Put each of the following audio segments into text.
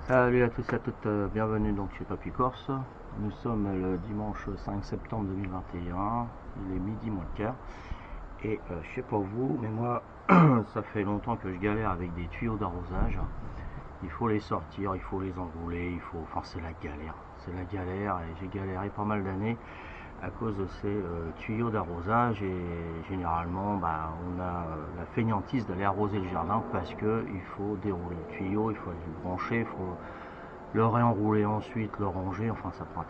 Salut à tous et à toutes, bienvenue donc chez Papy Corse. Nous sommes le dimanche 5 septembre 2021, il est midi moins le quart. Et je sais pas vous, mais moi ça fait longtemps que je galère avec des tuyaux d'arrosage. Il faut les sortir, il faut les enrouler, enfin c'est la galère et j'ai galéré pas mal d'années à cause de ces tuyaux d'arrosage, et généralement on a la fainéantise d'aller arroser le jardin parce que il faut dérouler le tuyau, il faut le brancher, il faut le réenrouler ensuite, le ranger, enfin ça prend.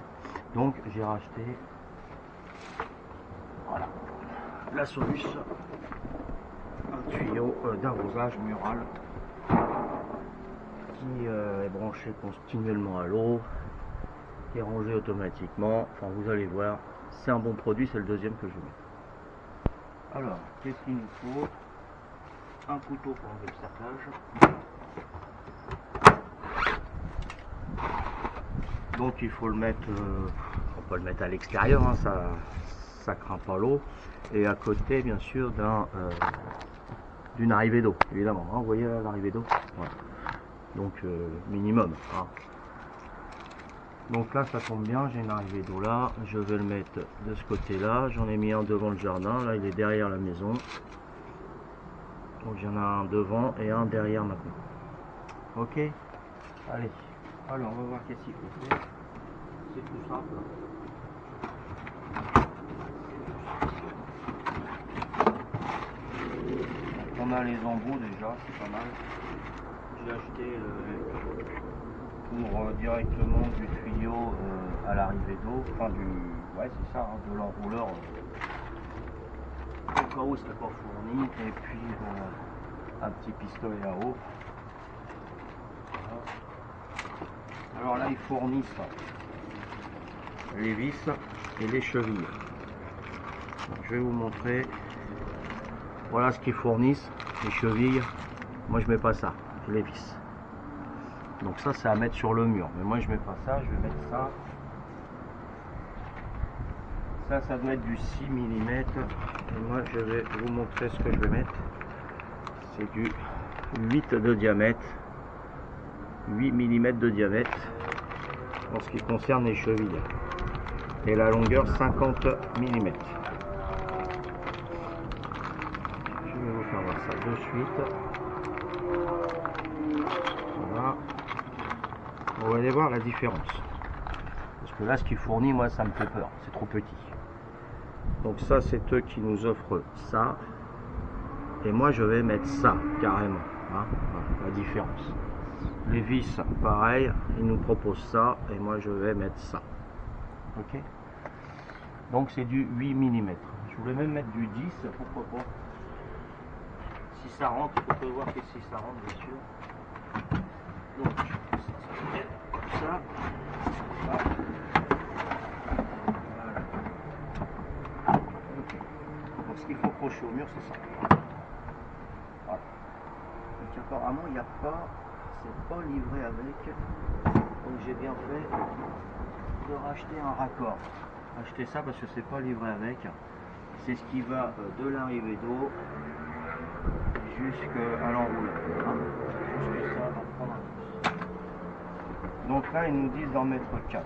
Donc j'ai racheté, voilà, la Solus, un tuyau d'arrosage mural qui est branché continuellement à l'eau, qui est rangé automatiquement. Enfin vous allez voir, c'est un bon produit, c'est le deuxième que je mets. Alors qu'est-ce qu'il nous faut? Un couteau pour enlever le cerclage. Donc il faut le mettre, on peut le mettre à l'extérieur, hein, ça craint pas l'eau, et à côté bien sûr d'une arrivée d'eau, évidemment, hein, vous voyez l'arrivée d'eau, voilà. Donc minimum, hein. Donc là ça tombe bien, j'ai une arrivée d'eau là, je vais le mettre de ce côté là, j'en ai mis un devant le jardin, là il est derrière la maison, donc j'en ai un devant et un derrière maintenant. Ok, allez, alors on va voir qu'est-ce qu'il faut faire. C'est tout simple. On a les embouts déjà, c'est pas mal. J'ai acheté pour directement du tuyau à l'arrivée d'eau, enfin ouais c'est ça, hein, de l'enrouleur au cas où ce serait pas fourni, et puis un petit pistolet là-haut. Voilà. Alors là ils fournissent les vis et les chevilles. Donc, je vais vous montrer. Voilà ce qu'ils fournissent, les chevilles. Moi je mets pas ça, je les vis. Donc ça c'est à mettre sur le mur, mais moi je mets pas ça, je vais mettre ça. Ça doit être du 6 mm, et moi je vais vous montrer ce que je vais mettre. C'est du 8 de diamètre, 8 mm de diamètre en ce qui concerne les chevilles, et la longueur 50 mm. Je vais vous faire voir ça de suite. Voilà, vous allez voir la différence, parce que là ce qu'ils fournit, moi ça me fait peur, c'est trop petit. Donc ça c'est eux qui nous offrent ça, et moi je vais mettre ça carrément, hein, voilà, la différence. Les vis pareil, ils nous proposent ça, et moi je vais mettre ça. Ok, donc c'est du 8 mm. Je voulais même mettre du 10, pourquoi pas. Si ça rentre, il faut prévoir que si ça rentre bien sûr. Donc ça, voilà. Okay. Donc ce qu'il faut accrocher au mur, c'est ça. Voilà. Donc apparemment il n'y a pas, c'est pas livré avec. Donc j'ai bien fait de racheter un raccord. Acheter ça parce que c'est pas livré avec. C'est ce qui va de l'arrivée d'eau jusqu'à l'enrouleur. Hein. Juste ça, on va prendre un pouce. Donc là ils nous disent d'en mettre 4.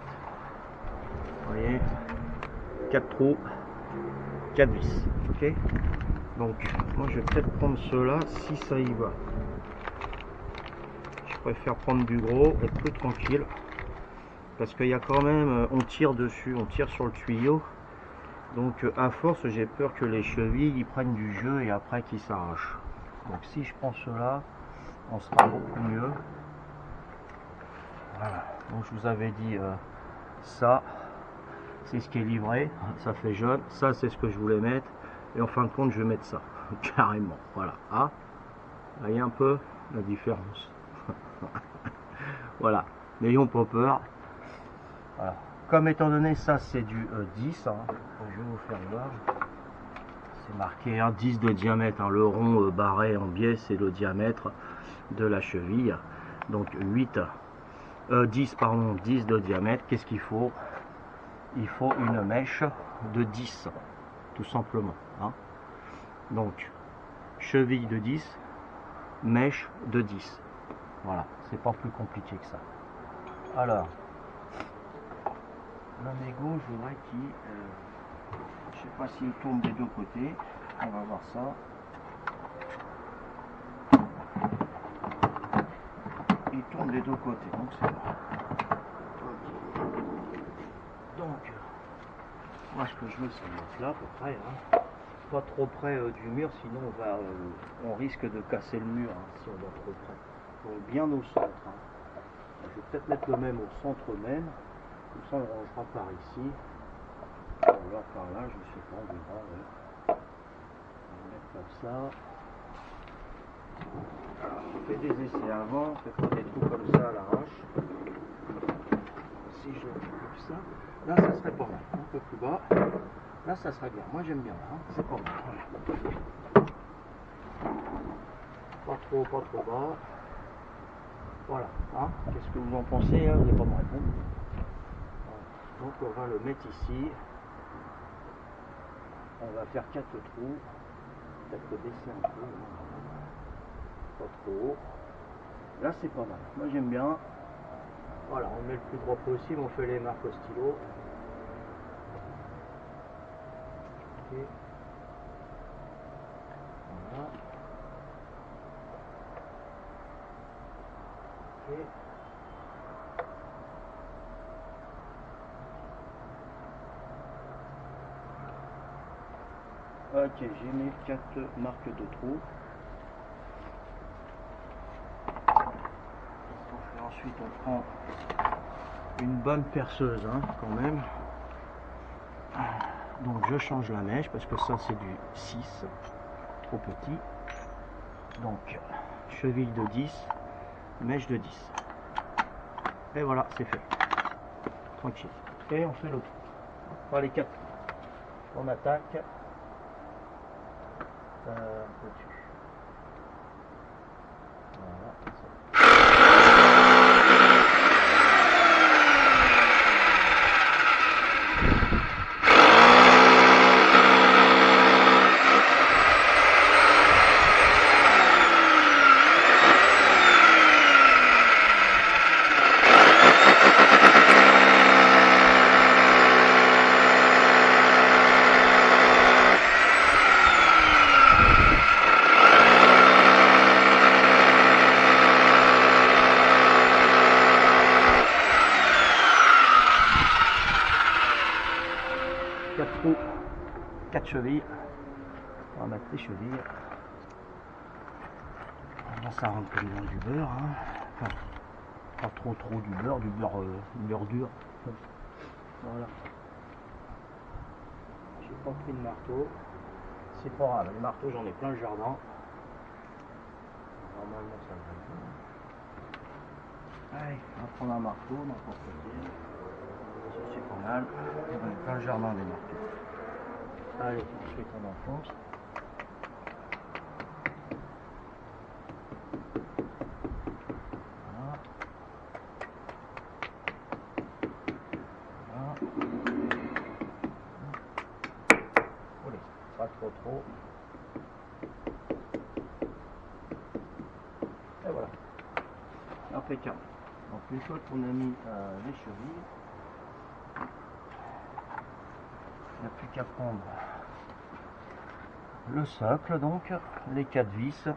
Vous voyez, 4 trous, 4 vis. Ok, donc moi je vais peut-être prendre ceux-là si ça y va. Je préfère prendre du gros, être plus tranquille, parce qu'il y a quand même, on tire dessus, on tire sur le tuyau, donc à force j'ai peur que les chevilles ils prennent du jeu et après qu'ils s'arrachent. Donc si je prends cela, on sera beaucoup mieux. Voilà, donc je vous avais dit ça c'est ce qui est livré, ça fait jaune, ça c'est ce que je voulais mettre, et en fin de compte je vais mettre ça carrément. Voilà, ah, vous voyez un peu la différence. Voilà, n'ayons pas peur. Voilà. Comme étant donné ça c'est du 10, hein, je vais vous faire voir, c'est marqué un 10 de diamètre, hein, le rond barré en biais c'est le diamètre de la cheville, donc 10 pardon, 10 de diamètre. Qu'est-ce qu'il faut? Il faut une mèche de 10 tout simplement, hein. Donc cheville de 10, mèche de 10, voilà, c'est pas plus compliqué que ça. Alors, le mégot, je voudrais qu'il, je sais pas s'il tourne des deux côtés. On va voir ça. Il tourne des deux côtés, donc c'est bon. Donc, moi ce que je veux, c'est le mettre là à peu près, hein. Pas trop près du mur, sinon on risque de casser le mur hein, si on va trop près. Donc bien au centre. Hein. Je vais peut-être mettre le même au centre même, comme ça on le rangera par ici. Ou alors par là, je sais pas, on verra. Ouais. On va le mettre comme ça. Alors, on fait des essais avant, on fait pas des trous comme ça à l'arrache. Si je le fais comme ça, là ça serait pas mal, un peu plus bas. Là ça serait bien, moi j'aime bien là, hein. C'est pas mal. Voilà. Pas trop bas. Voilà, hein. Qu'est-ce que vous en pensez hein? Vous n'allez pas me répondre. Voilà. Donc on va le mettre ici. On va faire 4 trous. Peut-être le baisser un peu. Pas trop haut. Là c'est pas mal, moi j'aime bien. Voilà, on met le plus droit possible, on fait les marques au stylo. Okay. Voilà. Okay. Ok, j'ai mis 4 marques de trous. Ensuite on prend une bonne perceuse hein, quand même. Donc je change la mèche parce que ça c'est du 6, trop petit. Donc cheville de 10, mèche de 10. Et voilà, c'est fait. Tranquille. Et on fait le trou. Voilà les 4. On attaque. Au-dessus. Voilà. Trous, 4 chevilles. On va mettre les chevilles. Là ça rentre comme dans du beurre. Hein. Enfin, pas trop du beurre dur. Voilà. J'ai pas pris de marteau. C'est pas grave, les marteaux j'en ai plein le jardin. Normalement ça va. Allez, on va prendre un marteau, n'importe lequel. C'est pas mal. On est plein le jardin des marteaux. Allez, ensuite on enfonce. Voilà. Voilà. Allez, pas trop. Et voilà. Impeccable. Donc une fois qu'on a mis les chevilles, il n'y a plus qu'à prendre le socle, donc les 4 vis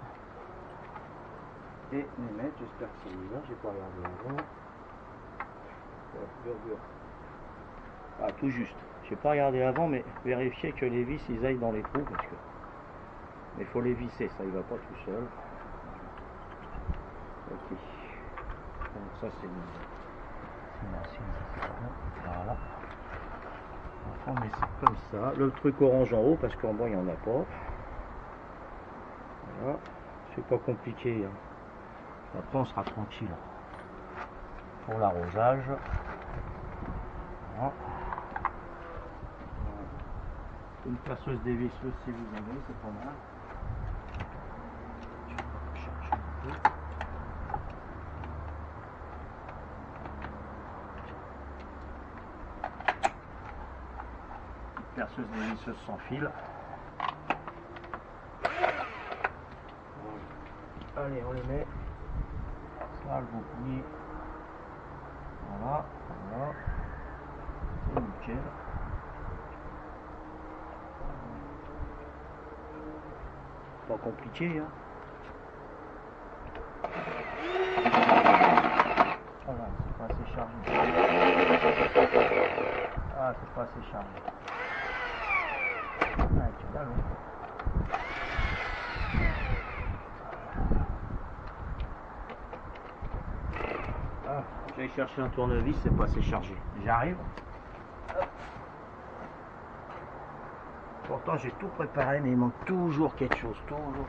et les mettre. J'espère que c'est là, j'ai pas regardé avant. Dur. Ah, tout juste. J'ai pas regardé avant, mais vérifier que les vis ils aillent dans les trous parce que. Mais il faut les visser, ça il va pas tout seul. Ok. Donc ça c'est voilà. On met ça comme ça. Le truc orange en haut parce qu'en bas il n'y en a pas. Voilà. C'est pas compliqué. Hein. Après on sera tranquille pour l'arrosage. Voilà. Une perceuse dévisseuse si vous avez, c'est pas mal. Je cherche un peu. Perceuse dévisseuse sans fil. Allez, on les met. Ça, le bouclier. Voilà, voilà. C'est nickel. Pas compliqué, hein. Voilà, c'est pas assez chargé. Ah, c'est pas assez chargé. Ah, tu vois, ah, j'allais chercher un tournevis, c'est pas assez chargé. J'arrive. Pourtant j'ai tout préparé, mais il manque toujours quelque chose, toujours.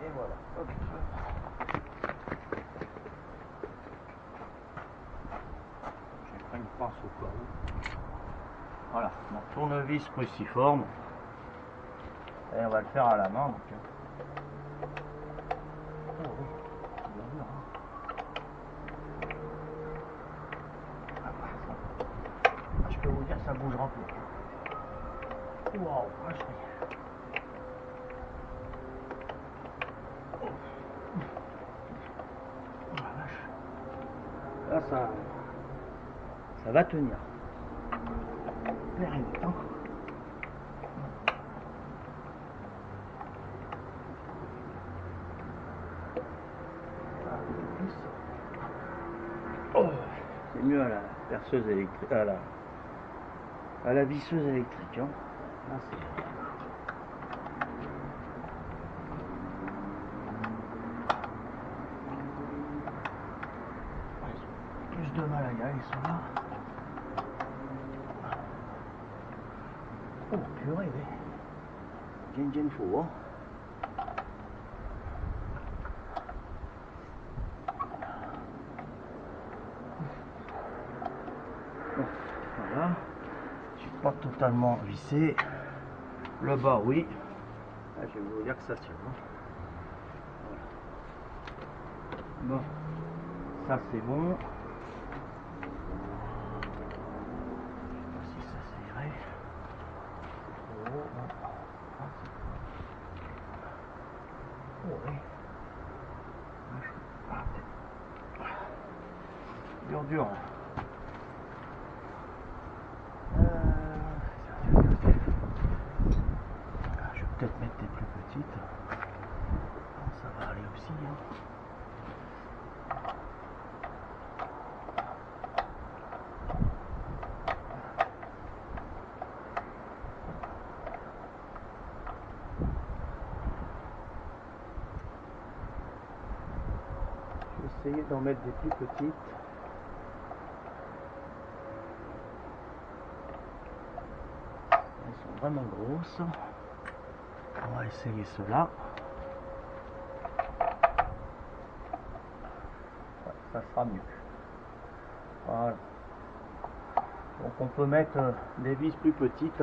Et voilà. Hop. J'ai pris une pince au cas où. Voilà, mon tournevis cruciforme. Et on va le faire à la main. Donc. Oh oui, c'est bien dur, hein. Je peux vous dire que ça bougera plus. Waouh, vache. Oh la vache. Là, ça va tenir. Pérenne, hein. Oh, c'est mieux à la perceuse électrique, à la visseuse électrique, hein. Là, plus de mal à y aller, ils sont là. Oh purée, Gen faux, hein. Voilà, je suis pas totalement vissé. Le bas, oui. Là, je vais vous dire que ça tient. Hein. Voilà. Bon, ça c'est bon. Je sais pas si ça s'irait. C'est trop haut. Oh oui. Dur. Je vais peut-être mettre des plus petites. Ça va aller aussi. Hein. Je vais essayer d'en mettre des plus petites. Elles sont vraiment grosses. On va essayer cela. Ouais, ça sera mieux. Voilà. Donc on peut mettre des vis plus petites,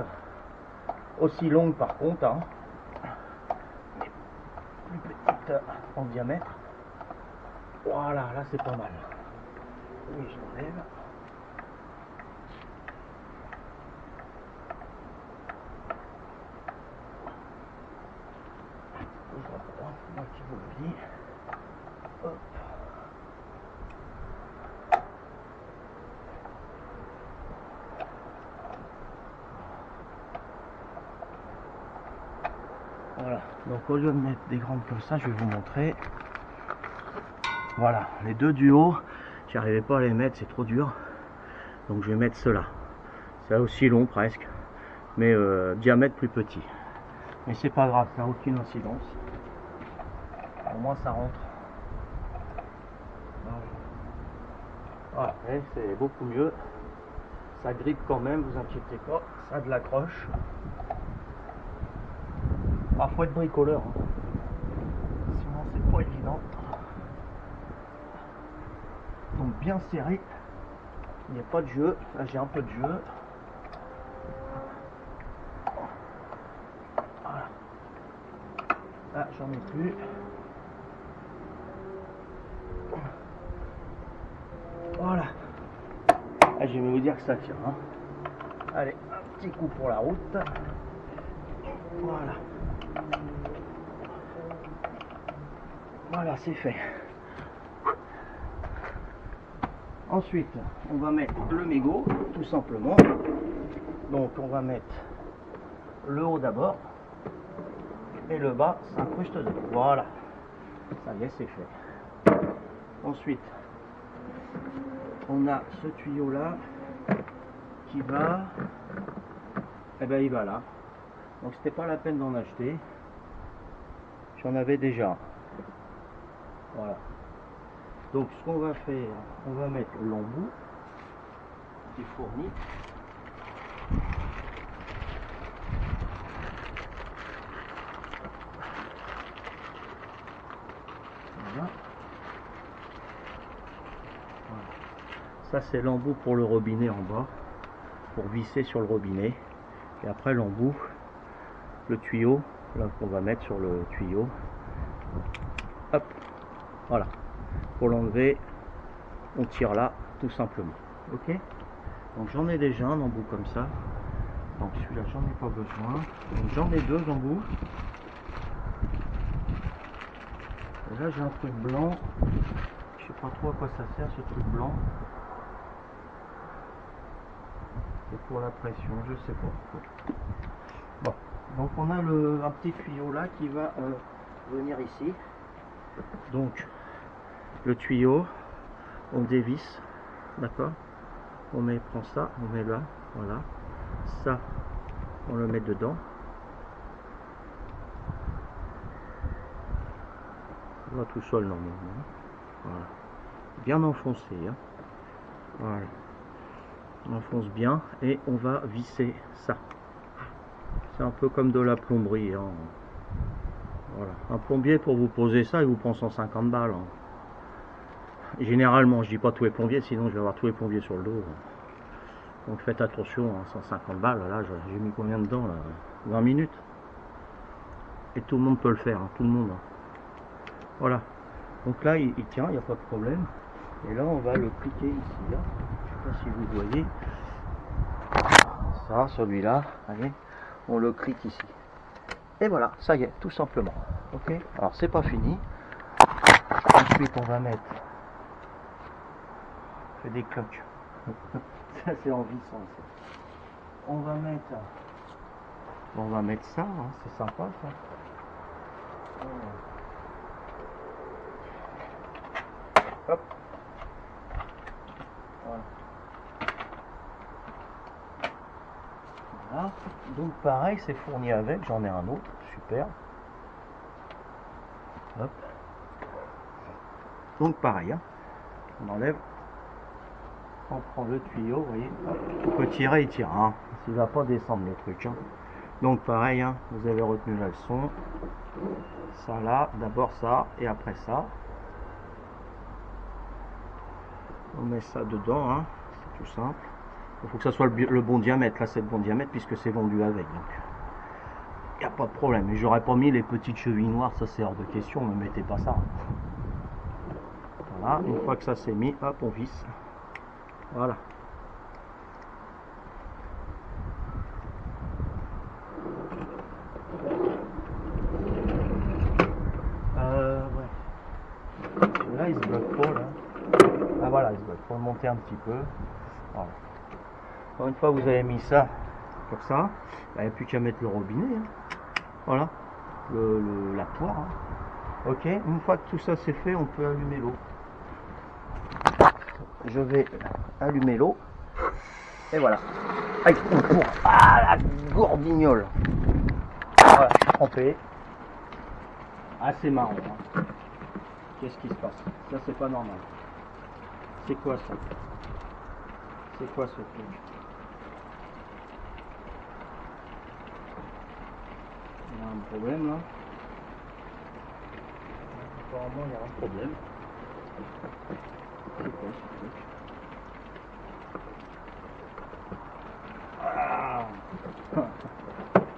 aussi longues par contre, hein. Mais plus petites en diamètre. Voilà, là c'est pas mal. Oui, je l'enlève. Moi qui vous le dis. Hop. Voilà, donc au lieu de mettre des grandes comme ça, je vais vous montrer. Voilà, les deux du haut, j'arrivais pas à les mettre, c'est trop dur. Donc je vais mettre cela. C'est aussi long presque, mais diamètre plus petit. Mais c'est pas grave, ça n'a aucune incidence. Au moins ça rentre. Voilà, c'est beaucoup mieux. Ça grippe quand même, vous inquiétez pas, ça a de l'accroche. Ah, faut être bricoleur, hein. Sinon c'est pas évident. Donc bien serré, il n'y a pas de jeu. Là j'ai un peu de jeu. Voilà. Ah, j'en ai plus. Voilà. Ah, je vais vous dire que ça tient. Hein. Allez, un petit coup pour la route. Voilà. Voilà, c'est fait. Ensuite, on va mettre le mégot, tout simplement. Donc, on va mettre le haut d'abord. Et le bas s'incruste dedans. Voilà. Ça y est, c'est fait. Ensuite, on a ce tuyau là qui va, eh ben il va là. Donc c'était pas la peine d'en acheter. J'en avais déjà. Voilà. Donc ce qu'on va faire, on va mettre l'embout qui fournit. Voilà. Voilà. Ça c'est l'embout pour le robinet en bas, pour visser sur le robinet. Et après l'embout, le tuyau, là qu'on va mettre sur le tuyau. Hop, voilà. Pour l'enlever, on tire là, tout simplement. Ok. Donc j'en ai déjà un embout comme ça. Donc celui-là, j'en ai pas besoin. Donc j'en ai deux embouts. Et là j'ai un truc blanc. Je sais pas trop à quoi ça sert ce truc blanc. C'est pour la pression, je sais pas. Bon, donc on a un petit tuyau là qui va venir ici. Donc le tuyau, on dévisse, d'accord. On prend ça, on met là, voilà. Ça, on le met dedans. Ça va tout seul normalement. Voilà. Bien enfoncé. Hein. Voilà. On enfonce bien et on va visser ça. C'est un peu comme de la plomberie. Hein. Voilà. Un plombier pour vous poser ça, il vous prend 150 balles. Hein. Généralement, je dis pas tous les plombiers, sinon je vais avoir tous les plombiers sur le dos. Donc faites attention, hein, 150 balles, là j'ai mis combien dedans là 20 minutes. Et tout le monde peut le faire, hein, tout le monde. Hein. Voilà. Donc là il tient, il n'y a pas de problème. Et là on va le cliquer ici. Là. Je ne sais pas si vous voyez. Ça, celui-là, allez, on le clique ici. Et voilà, ça y est, tout simplement. Ok. Alors c'est pas fini. Ensuite on va mettre. Fait des cloques. Ça c'est en vissant. On va mettre ça, hein, c'est sympa ça. Hop. Voilà. Voilà. Donc pareil, c'est fourni avec, j'en ai un autre, super. Hop. Donc pareil, hein. On enlève. On prend le tuyau, vous voyez. Hop. On peut tirer, il tire. Hein. Il ne va pas descendre le truc. Hein. Donc pareil, hein, vous avez retenu la leçon. Ça là, d'abord ça, et après ça. On met ça dedans, hein. C'est tout simple. Il faut que ça soit le bon diamètre. Là, c'est le bon diamètre puisque c'est vendu avec. Donc, il n'y a pas de problème. Mais j'aurais pas mis les petites chevilles noires, ça c'est hors de question. Ne mettez pas ça. Voilà, une fois que ça c'est mis, hop, on visse. Voilà. Ouais. Celui-là, il se bloque trop, là. Ah voilà, il se bloque. Faut le monter un petit peu. Voilà. Une fois que vous avez mis ça, comme ça, il n'y a plus qu'à mettre le robinet. Hein. Voilà. La poire. Hein. Ok. Une fois que tout ça c'est fait, on peut allumer l'eau. Je vais allumer l'eau. Et voilà. Aïe, on court. Ah, la gourdignole. Voilà, je suis trempé. Ah, c'est marrant. Hein. Qu'est-ce qui se passe? Ça, c'est pas normal. C'est quoi ça? C'est quoi ce truc? Il y a un problème là. Apparemment, il y a un problème. C'est quoi ce truc? Ah.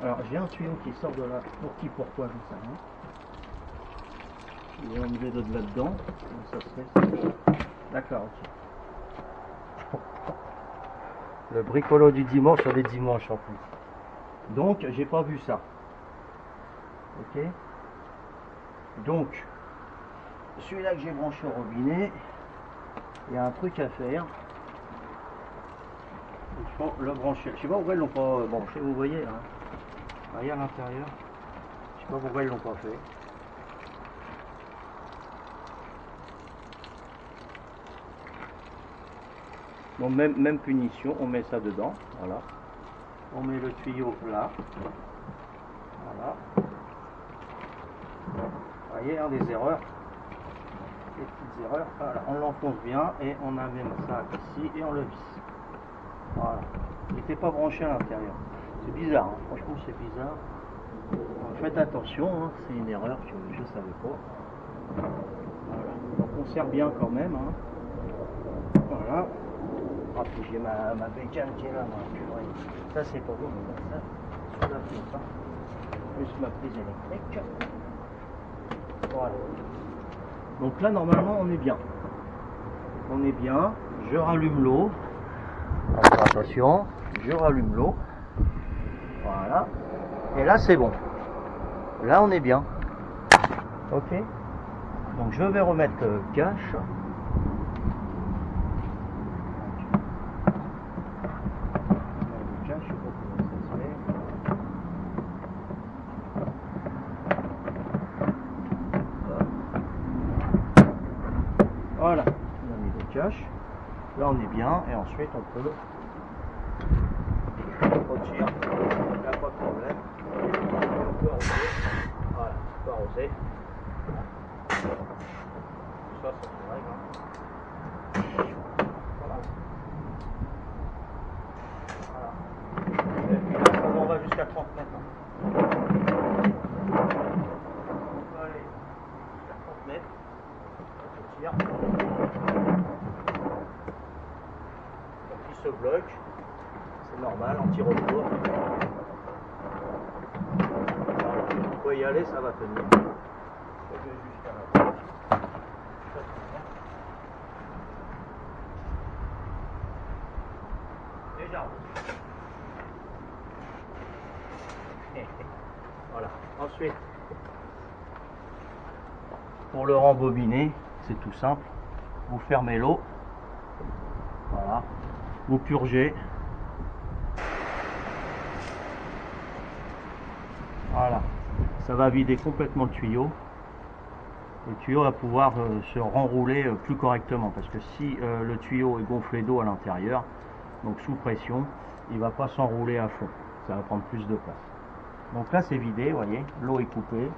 Alors j'ai un tuyau qui sort de là. Pour qui, pourquoi, je sais rien. Je vais enlever de là-dedans. Ça se fait. D'accord, ok. Le bricolo du dimanche sur les dimanches en plus. Donc, j'ai pas vu ça. Ok. Donc, celui-là que j'ai branché au robinet, il y a un truc à faire. Il faut le brancher. Je sais pas pourquoi ils l'ont pas branché, vous voyez. Hein. Voyez à l'intérieur. Je sais pas pourquoi ils l'ont pas fait. Bon, même punition, on met ça dedans. Voilà. On met le tuyau là. Voilà. Vous voyez, hein, des erreurs. Des petites erreurs. Voilà. On l'enfonce bien et on amène ça ici et on le visse. Voilà. Il n'était pas branché à l'intérieur. C'est bizarre, hein. Franchement c'est bizarre. Faites attention, hein. C'est une erreur que je ne savais pas. Voilà. Donc on serre bien quand même. Hein. Voilà. Ah, puis j'ai ma bécane qui est là. Moi. Ça c'est pas bon, ça. Sur la pompe, hein. Plus ma prise électrique. Voilà. Donc là normalement on est bien. On est bien. Je rallume l'eau. Attention, je rallume l'eau. Voilà. Et là c'est bon. Là on est bien. Ok. Donc je vais remettre le cache. Voilà. On a mis le cache. Là on est bien. Et ensuite on peut retirer. Il n'y a pas de problème. On peut arroser. Voilà. On peut arroser. Ça se règle. Voilà. Voilà. Et puis là, on va jusqu'à 30 mètres. On peut aller jusqu'à 30 mètres. On tire. Donc il se bloque. C'est normal, anti-retour. Vous pouvez y aller, ça va tenir. Je vais jusqu'à la porte. Déjà. Voilà. Ensuite, pour le rembobiner, c'est tout simple. Vous fermez l'eau. Voilà. Vous purgez. Voilà. Ça va vider complètement le tuyau. Le tuyau va pouvoir se renrouler plus correctement. Parce que si le tuyau est gonflé d'eau à l'intérieur, donc sous pression, il ne va pas s'enrouler à fond. Ça va prendre plus de place. Donc là c'est vidé, vous voyez, l'eau est coupée.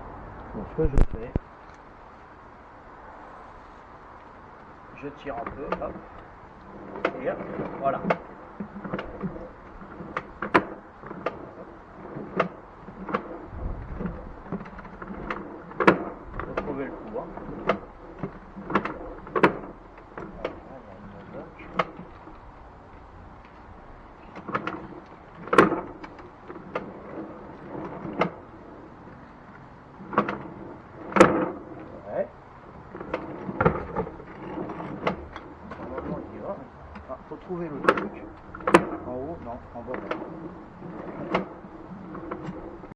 Donc ce que je fais, je tire un peu, hop, et hop, voilà.